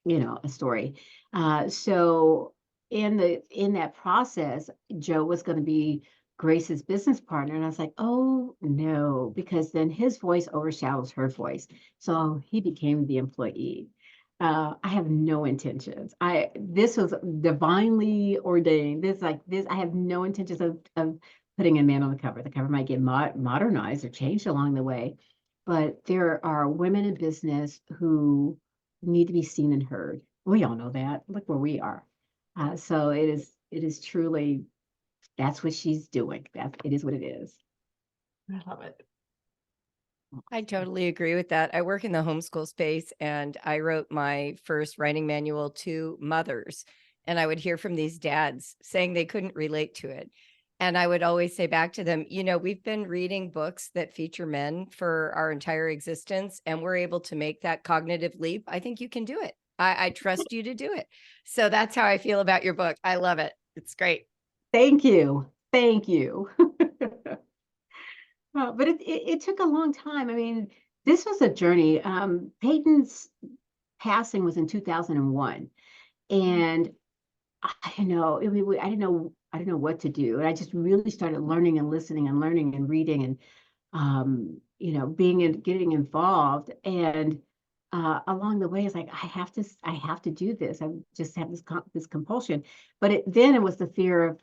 Speaker 1: a story? So in that process, Joe was going to be Grace's business partner. And I was like, oh no, because then his voice overshadows her voice. So he became the employee. I have no intentions. This was divinely ordained. This. I have no intentions of putting a man on the cover. The cover might get modernized or changed along the way, but there are women in business who need to be seen and heard. We all know that. Look where we are. So it is truly, that's what she's doing. It is what it is.
Speaker 2: I love it.
Speaker 4: I totally agree with that. I work in the homeschool space, and I wrote my first writing manual to mothers, and I would hear from these dads saying they couldn't relate to it. And I would always say back to them, we've been reading books that feature men for our entire existence, and we're able to make that cognitive leap. I think you can do it. I trust you to do it. So that's how I feel about your book. I love it. It's great.
Speaker 1: Thank you. Thank you. But it took a long time. I mean, this was a journey. Peyton's passing was in 2001, and I don't know. I mean, I didn't know what to do, and I just really started learning and listening and learning and reading and getting involved. And along the way, it's like I have to do this. I just have this compulsion. But then it was the fear of,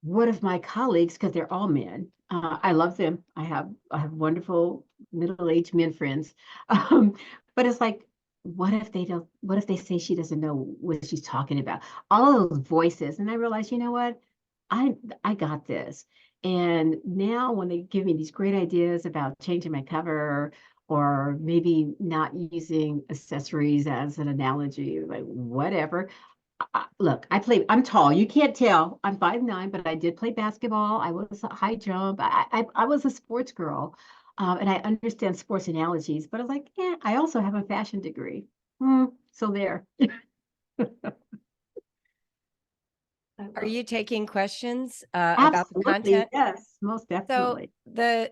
Speaker 1: what if my colleagues, because they're all men, I love them. I have wonderful middle-aged men friends. But it's like, what if they say she doesn't know what she's talking about? All of those voices. And I realized, you know what? I got this. And now when they give me these great ideas about changing my cover, or maybe not using accessories as an analogy, like whatever. Look, I'm tall. You can't tell. I'm 5'9", but I did play basketball. I was a high jump. I was a sports girl. And I understand sports analogies, but I was like, yeah, I also have a fashion degree. So there.
Speaker 4: Are you taking questions about the
Speaker 1: Absolutely,
Speaker 4: content?
Speaker 1: yes, most
Speaker 4: So
Speaker 1: definitely.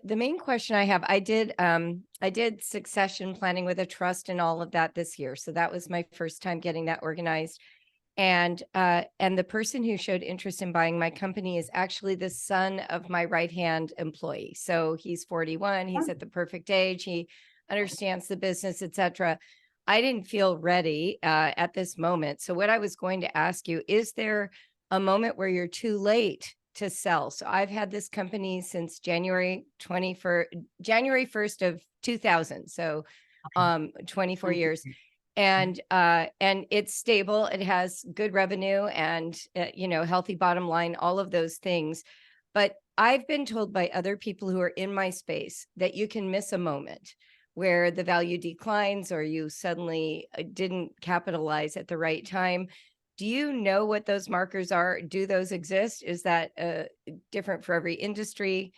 Speaker 4: the main question I have, I did succession planning with a trust and all of that this year. So that was my first time getting that organized. And the person who showed interest in buying my company is actually the son of my right-hand employee. So he's 41, he's at the perfect age, he understands the business, etc. I didn't feel ready at this moment. So what I was going to ask you, is there a moment where you're too late to sell? So I've had this company since January 1st of 2000. So 24 years. And it's stable. It has good revenue and, healthy bottom line, all of those things. But I've been told by other people who are in my space that you can miss a moment where the value declines, or you suddenly didn't capitalize at the right time. Do you know what those markers are? Do those exist? Is that different for every industry?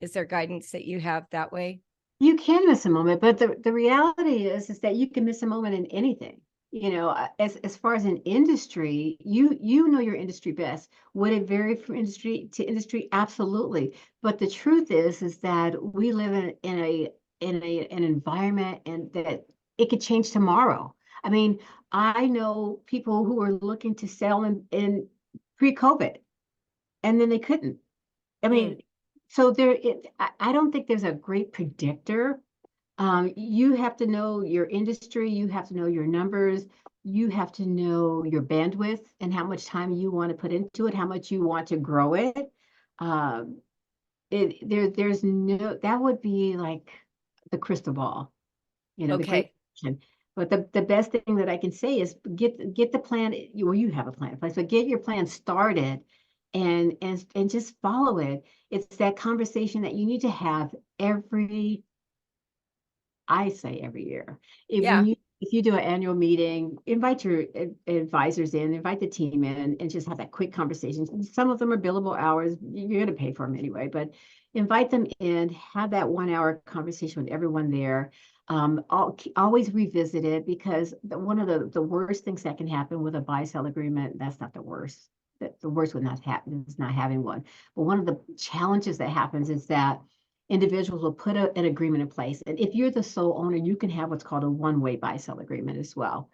Speaker 4: Is there guidance that you have that way?
Speaker 1: You can miss a moment, but the reality is that you can miss a moment in anything. As far as an industry, you know your industry best. Would it vary from industry to industry? Absolutely. But the truth is that we live in an environment, and that it could change tomorrow. I mean, I know people who were looking to sell in pre-COVID, and then they couldn't. I mean, so I don't think there's a great predictor. You have to know your industry, you have to know your numbers, you have to know your bandwidth and how much time you want to put into it, how much you want to grow it. There's no, that would be like the crystal ball, the great
Speaker 4: Okay.
Speaker 1: question. But the best thing that I can say is get the plan. You have a plan in place, but get your plan started, and just follow it. It's that conversation that you need to have I say every year.
Speaker 4: Yeah.
Speaker 1: If you do an annual meeting, invite your advisors in, invite the team in, and just have that quick conversation. Some of them are billable hours. You're going to pay for them anyway, but invite them in, have that 1 hour conversation with everyone there. Always revisit it, because one of the worst things that can happen with a buy-sell agreement, that's not the worst. The worst would not happen is not having one. But one of the challenges that happens is that individuals will put an agreement in place. And if you're the sole owner, you can have what's called a one-way buy-sell agreement as well.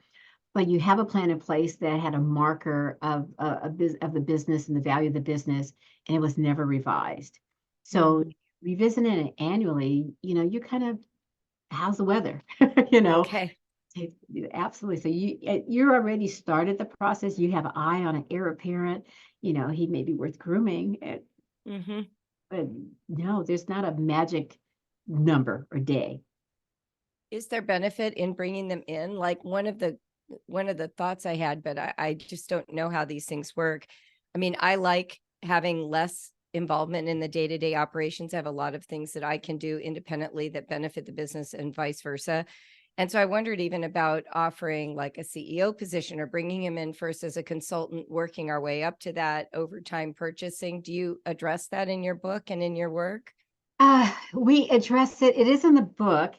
Speaker 1: but you have a plan in place that had a marker of the business and the value of the business, and it was never revised. So revisiting it annually, you kind of, how's the weather?
Speaker 4: Okay.
Speaker 1: Absolutely. So you're already started the process. You have an eye on an heir apparent. He may be worth grooming.
Speaker 4: Mm-hmm.
Speaker 1: But no, there's not a magic number or day.
Speaker 4: Is there benefit in bringing them in? Like one of the thoughts I had, but I just don't know how these things work. I mean, I like having less involvement in the day-to-day operations. I have a lot of things that I can do independently that benefit the business and vice versa. And so I wondered even about offering like a CEO position or bringing him in first as a consultant, working our way up to that over time purchasing. Do you address that in your book and in your work?
Speaker 1: We address it. It is in the book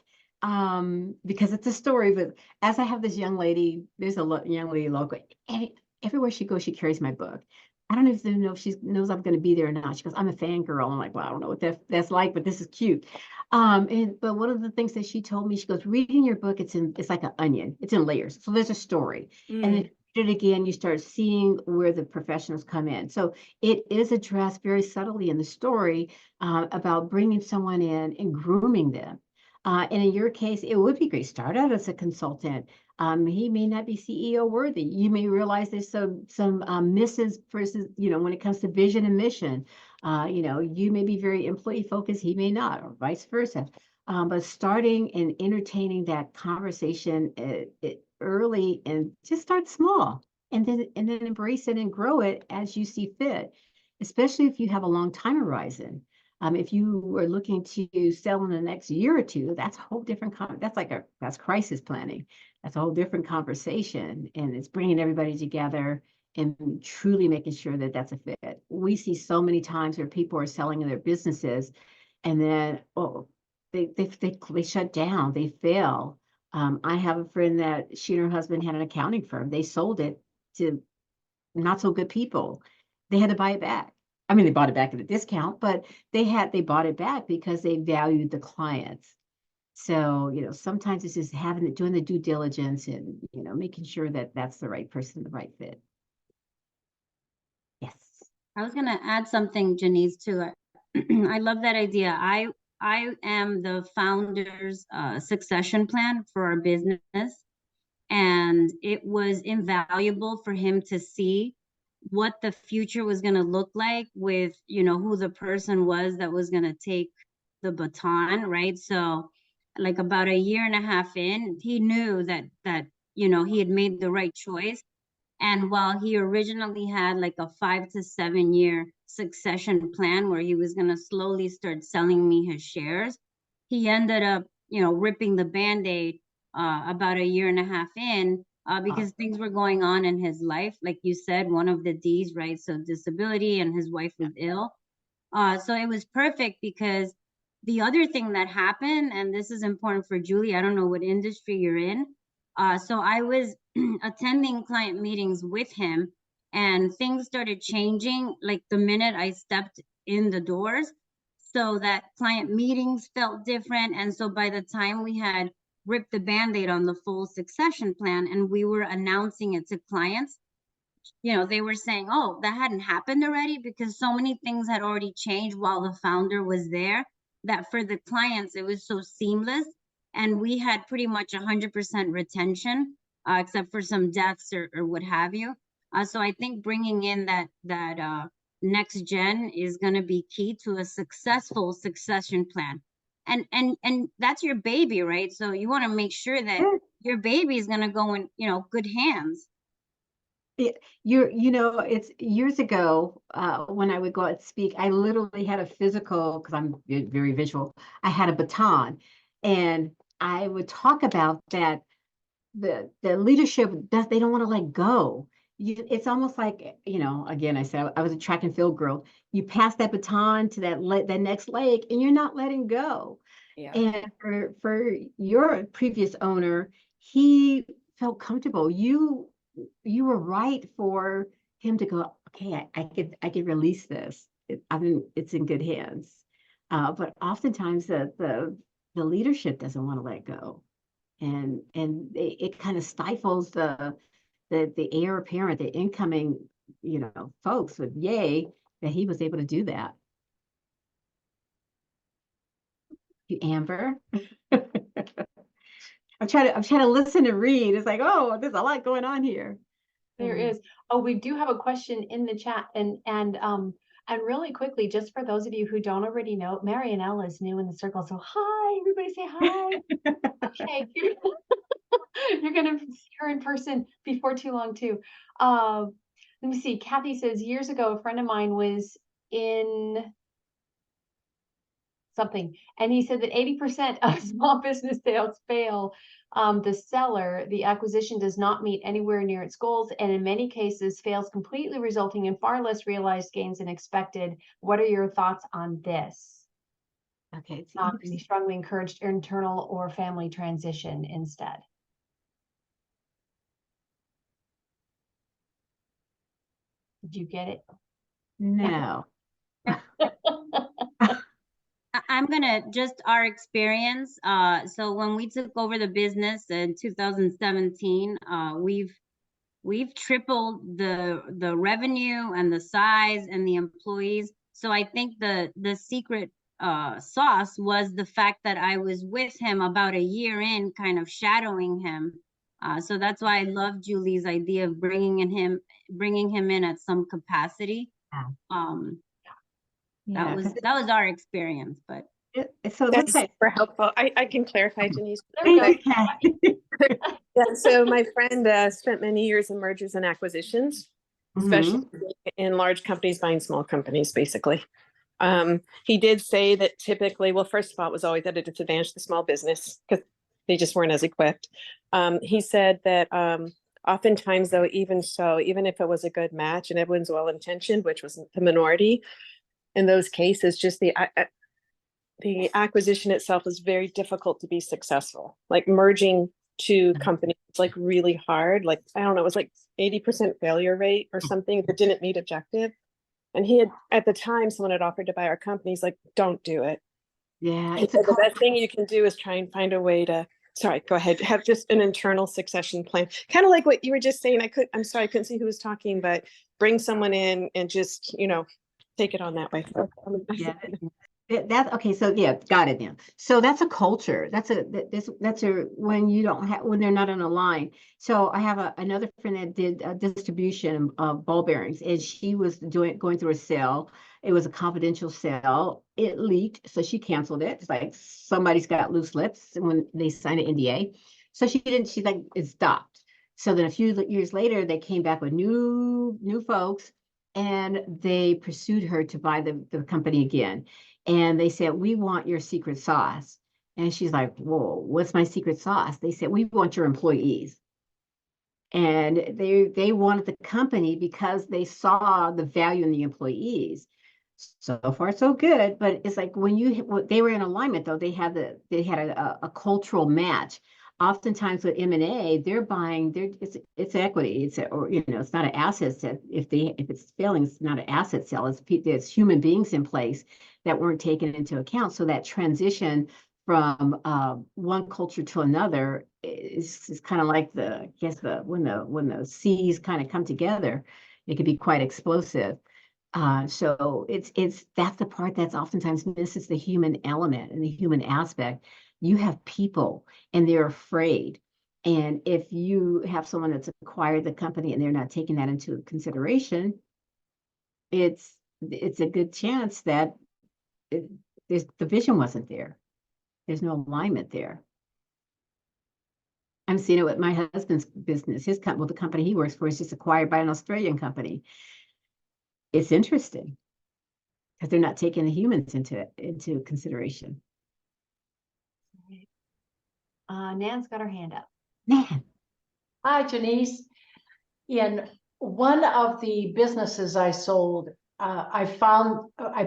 Speaker 1: because it's a story. But as I have this young lady, there's a young lady local, and everywhere she goes, she carries my book. I don't even know if she knows I'm going to be there or not. She goes, "I'm a fangirl." I'm like, "Well, I don't know what that's like, but this is cute." But one of the things that she told me, she goes, "Reading your book, it's like an onion. It's in layers. So there's a story, and then read it again, you start seeing where the professionals come in. So it is addressed very subtly in the story about bringing someone in and grooming them. And in your case, it would be great. Start out as a consultant. He may not be CEO worthy. You may realize there's some misses versus, when it comes to vision and mission. You may be very employee focused, he may not, or vice versa. But starting and entertaining that conversation early, and just start small, and then embrace it and grow it as you see fit, especially if you have a long time horizon. If you are looking to sell in the next year or two, that's a whole different that's crisis planning. That's a whole different conversation, and it's bringing everybody together and truly making sure that that's a fit. We see so many times where people are selling their businesses, and then they shut down, they fail. I have a friend that she and her husband had an accounting firm. They sold it to not so good people. They had to buy it back. I mean, they bought it back at a discount, but they bought it back because they valued the clients. So, sometimes it's just doing the due diligence and, making sure that that's the right person, the right fit. Yes.
Speaker 6: I was gonna add something, Janise, to it. I love that idea. I am the founder's succession plan for our business, and it was invaluable for him to see what the future was going to look like with, who the person was that was going to take the baton, right? So like about a year and a half in, he knew that he had made the right choice. And while he originally had like a 5 to 7 year succession plan where he was going to slowly start selling me his shares, he ended up, ripping the Band-Aid about a year and a half in because things were going on in his life. Like you said, one of the D's, right? So disability, and his wife was ill. So it was perfect because the other thing that happened, and this is important for Julie, I don't know what industry you're in. So I was attending client meetings with him, and things started changing like the minute I stepped in the doors. So that client meetings felt different. And so by the time we had ripped the Band-Aid on the full succession plan and we were announcing it to clients, they were saying, "Oh, that hadn't happened already," because so many things had already changed while the founder was there, that for the clients, it was so seamless. And we had pretty much 100% retention, except for some deaths or what have you. So I think bringing in that next gen is going to be key to a successful succession plan. And that's your baby, right? So you want to make sure that your baby is going to go in, good hands.
Speaker 1: It's years ago when I would go out and speak, I literally had a physical, because I'm very visual, I had a baton, and I would talk about that the leadership, that they don't want to let go. It's almost like, again, I said I was a track and field girl. You pass that baton to that next leg, and you're not letting go.
Speaker 4: Yeah.
Speaker 1: And for your previous owner, he felt comfortable. You were right for him to go, okay, I could release this. It's in good hands. But oftentimes the leadership doesn't want to let go. it kind of stifles the heir apparent, the incoming, folks with yay that he was able to do that. You, Amber. I'm trying to listen and read. It's like, oh, there's a lot going on here.
Speaker 2: There is. Oh, we do have a question in the chat, and really quickly, just for those of you who don't already know, Marianella is new in the circle. So hi, everybody say hi. Okay. You're gonna see her in person before too long too. Let me see. Kathy says years ago, a friend of mine was in something, and he said that 80% of small business sales fail. The seller, the acquisition does not meet anywhere near its goals, and in many cases fails completely, resulting in far less realized gains than expected. What are your thoughts on this?
Speaker 1: Okay.
Speaker 2: We strongly encouraged internal or family transition instead. Did you get it?
Speaker 1: No.
Speaker 6: I'm gonna just our experience. So when we took over the business in 2017, we've tripled the revenue and the size and the employees. So I think the secret sauce was the fact that I was with him about a year in, kind of shadowing him. So that's why I love Julie's idea of bringing him in at some capacity.
Speaker 1: Yeah,
Speaker 6: That was our experience, but
Speaker 1: so it looks
Speaker 7: That's
Speaker 1: like.
Speaker 7: super helpful. I can clarify, Janise.
Speaker 1: Thank you, Kathy.
Speaker 7: Yeah, so my friend spent many years in mergers and acquisitions, especially in large companies buying small companies, basically. He did say that typically, well, first of all, it was always at a disadvantage to the small business because they just weren't as equipped. He said that oftentimes, though, even if it was a good match and everyone's well-intentioned, which was the minority, in those cases, just the acquisition itself is very difficult to be successful. Like merging two companies, it's like really hard. Like, I don't know, it was like 80% failure rate or something that didn't meet objective. And he had, at the time, someone had offered to buy our company. He's like, don't do it.
Speaker 1: Yeah,
Speaker 7: He said the best thing you can do is try and find a way to, sorry, go ahead, have just an internal succession plan. Kind of like what you were just saying. I'm sorry, I couldn't see who was talking, but bring someone in and just, take it on that way.
Speaker 1: Yeah. That's okay. So yeah, got it now. So that's a culture. That's a when you don't have, when they're not on a line. So I have another friend that did a distribution of ball bearings, and she was going through a sale. It was a confidential sale. It leaked, so she canceled it. It's like somebody's got loose lips when they sign an NDA. So she didn't. She's like, it stopped. So then a few years later, they came back with new folks, and they pursued her to buy the company again. And they said, we want your secret sauce. And she's like, whoa, what's my secret sauce? They said, we want your employees. And they wanted the company because they saw the value in the employees. So far, so good. But it's like when they were in alignment, though, they had a cultural match. Oftentimes with M&A, they're buying, it's equity. It's not an asset sale. If it's failing, it's not an asset sale. It's human beings in place that weren't taken into account. So that transition from one culture to another is kind of like when the seas kind of come together, it can be quite explosive. So that's the part that's oftentimes misses, the human element and the human aspect. You have people and they're afraid. And if you have someone that's acquired the company and they're not taking that into consideration, it's a good chance that the vision wasn't there. There's no alignment there. I'm seeing it with my husband's business. The company he works for is just acquired by an Australian company. It's interesting because they're not taking the humans into consideration.
Speaker 2: Nan's got her hand up.
Speaker 1: Man.
Speaker 8: Hi, Janise. In one of the businesses I sold, I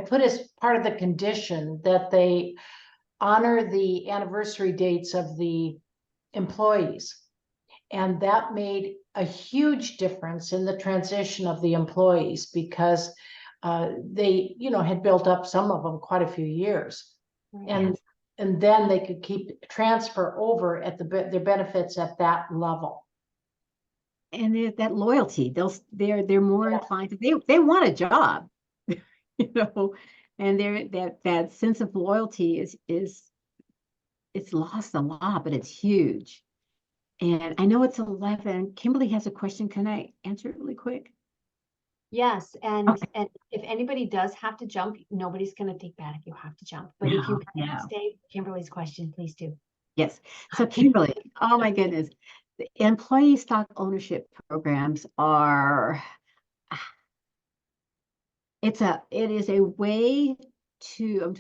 Speaker 8: put as part of the condition that they honor the anniversary dates of the employees. And that made a huge difference in the transition of the employees because they, had built up, some of them, quite a few years.
Speaker 2: Right.
Speaker 8: And and then they could transfer over at their benefits at that level.
Speaker 1: And that loyalty, they're more inclined to, they want a job, you know, and that sense of loyalty it's lost a lot, but it's huge. And I know it's 11. Kimberly has a question. Can I answer it really quick?
Speaker 2: Yes, and
Speaker 1: Okay.
Speaker 2: and if anybody does have to jump, nobody's gonna think bad if you have to jump. But if you
Speaker 1: No,
Speaker 2: can
Speaker 1: no.
Speaker 2: stay, Kimberly's question, please do.
Speaker 1: Yes. So Kimberly, oh my goodness, the employee stock ownership programs are, it is a way to,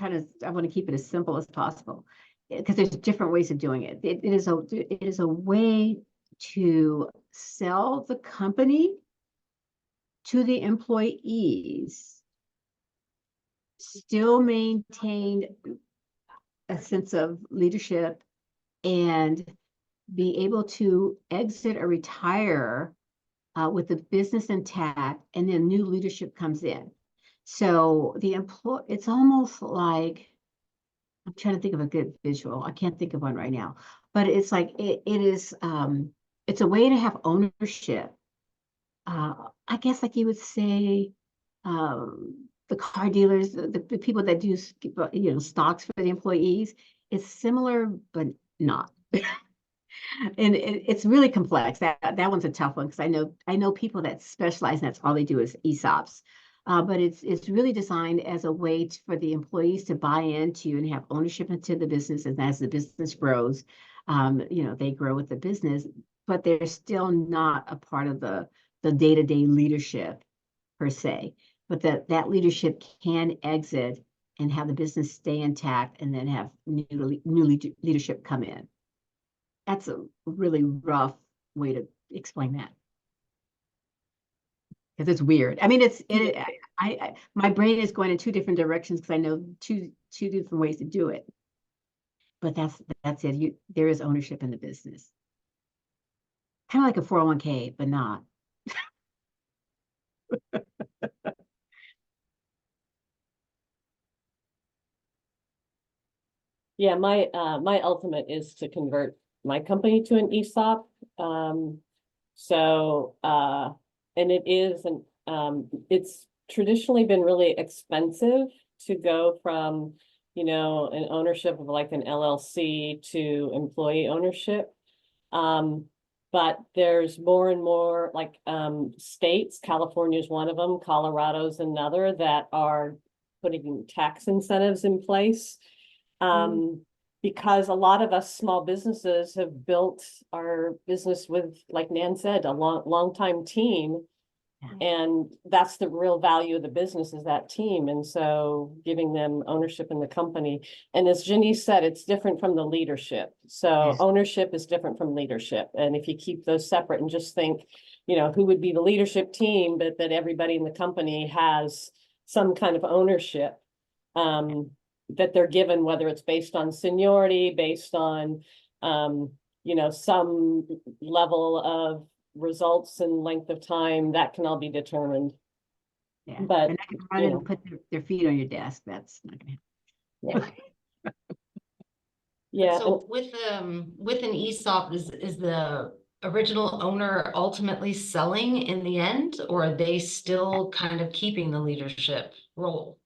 Speaker 1: I want to keep it as simple as possible because there's different ways of doing it. It is a way to sell the company to the employees, still maintain a sense of leadership, and be able to exit or retire with the business intact, and then new leadership comes in. So it's almost like, I'm trying to think of a good visual. I can't think of one right now, but it's like it's a way to have ownership. I guess like you would say, the car dealers, the people that do stocks for the employees. It's similar, but not. And it's really complex. That one's a tough one because I know people that specialize and that's all they do is ESOPs. But it's really designed as a way for the employees to buy into and have ownership into the business, and as the business grows, they grow with the business, but they're still not a part of the day-to-day leadership per se. But that leadership can exit and have the business stay intact, and then have new leadership come in. That's a really rough way to explain that. Because it's weird. I mean, my brain is going in two different directions because I know two different ways to do it. But that's it. There is ownership in the business. Kind of like a 401k, but not.
Speaker 9: Yeah, my ultimate is to convert my company to an ESOP. And it's traditionally been really expensive to go from, an ownership of like an LLC to employee ownership. But there's more and more like states, California is one of them, Colorado's another, that are putting tax incentives in place. Because a lot of us small businesses have built our business with, like Nan said, a long time team. And that's the real value of the business, is that team. And so giving them ownership in the company. And as Janise said, it's different from the leadership. So
Speaker 1: Yes.
Speaker 9: ownership is different from leadership. And if you keep those separate and just think, who would be the leadership team, but that everybody in the company has some kind of ownership, that they're given, whether it's based on seniority, based on, some level of results and length of time, that can all be determined.
Speaker 1: Yeah.
Speaker 9: But,
Speaker 1: and I can run in and put their feet on your desk. That's not going to happen.
Speaker 9: Yeah.
Speaker 10: So with an ESOP, is the original owner ultimately selling in the end, or are they still kind of keeping the leadership role?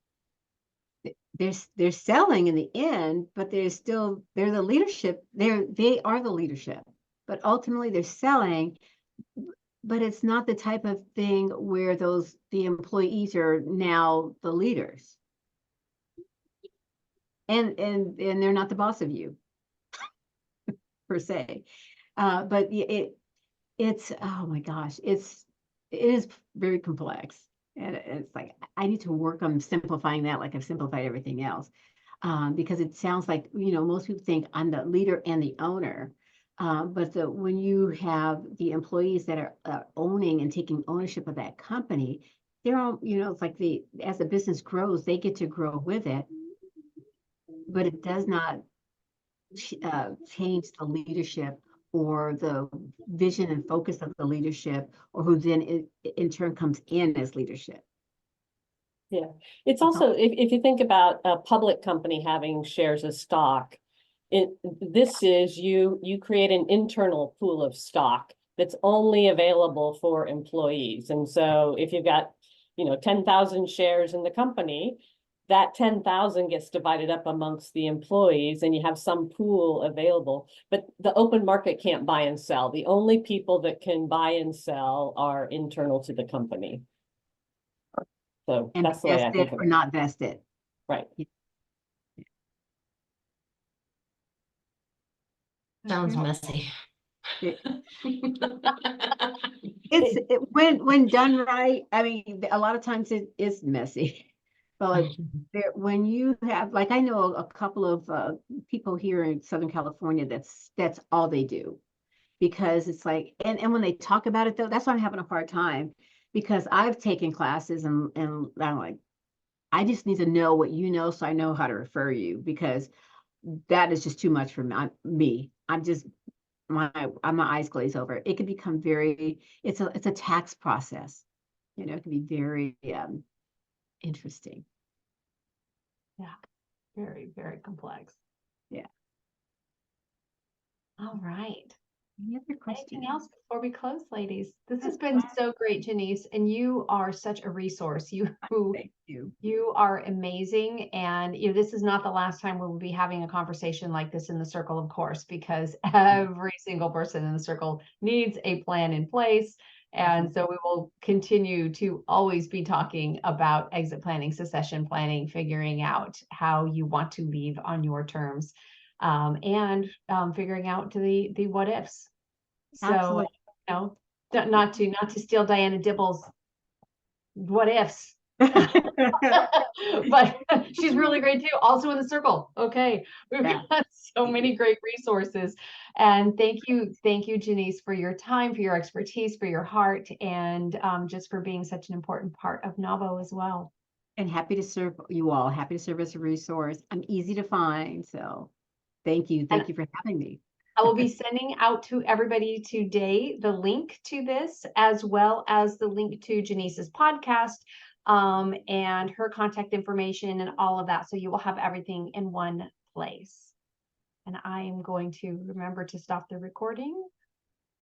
Speaker 1: They're selling in the end, but they're the leadership. They are the leadership, but ultimately they're selling. But it's not the type of thing where the employees are now the leaders, and they're not the boss of you per se. But it's oh my gosh, it is very complex, and it's like I need to work on simplifying that, like I've simplified everything else, because it sounds like most people think I'm the leader and the owner. But when you have the employees that are owning and taking ownership of that company, they're all, it's like as the business grows, they get to grow with it, but it does not change the leadership or the vision and focus of the leadership, or who then in turn comes in as leadership.
Speaker 9: Yeah, it's also, if you think about a public company having shares of stock, this is you create an internal pool of stock that's only available for employees. And so if you've got, 10,000 shares in the company, that 10,000 gets divided up amongst the employees and you have some pool available, but the open market can't buy and sell. The only people that can buy and sell are internal to the company. So
Speaker 1: And
Speaker 9: that's the way I
Speaker 1: vested
Speaker 9: think of
Speaker 1: or
Speaker 9: it.
Speaker 1: not vested.
Speaker 9: Right.
Speaker 10: Sounds
Speaker 1: Okay.
Speaker 10: messy.
Speaker 1: It- when done right, I mean, a lot of times it is messy. But like when you have, like, I know a couple of people here in Southern California that's all they do, because it's like, and when they talk about it though, that's why I'm having a hard time, because I've taken classes and I'm like, I just need to know what you know so I know how to refer you, because that is just too much for me. I'm just my eyes glaze over. It can become very, it's a tax process. It can be very interesting.
Speaker 2: Yeah, very, very complex.
Speaker 1: Yeah.
Speaker 2: All right.
Speaker 1: Any other questions?
Speaker 2: Anything else before we close, ladies? This has been so great, Janise, and you are such a resource.
Speaker 1: Thank you.
Speaker 2: You are amazing. And this is not the last time we'll be having a conversation like this in the circle, of course, because every single person in the circle needs a plan in place. And so we will continue to always be talking about exit planning, succession planning, figuring out how you want to leave on your terms, and figuring out the what ifs. So,
Speaker 1: Absolutely.
Speaker 2: not to steal Diana Dibble's what ifs. But she's really great too. Also in the circle. Okay. We've got so many great resources. And thank you, Janise, for your time, for your expertise, for your heart, and just for being such an important part of NAWBO as well.
Speaker 1: And happy to serve you all. Happy to serve as a resource. I'm easy to find. So thank you. Thank you for having me.
Speaker 2: I will be sending out to everybody today the link to this, as well as the link to Janise's podcast, and her contact information and all of that. So you will have everything in one place. And I am going to remember to stop the recording.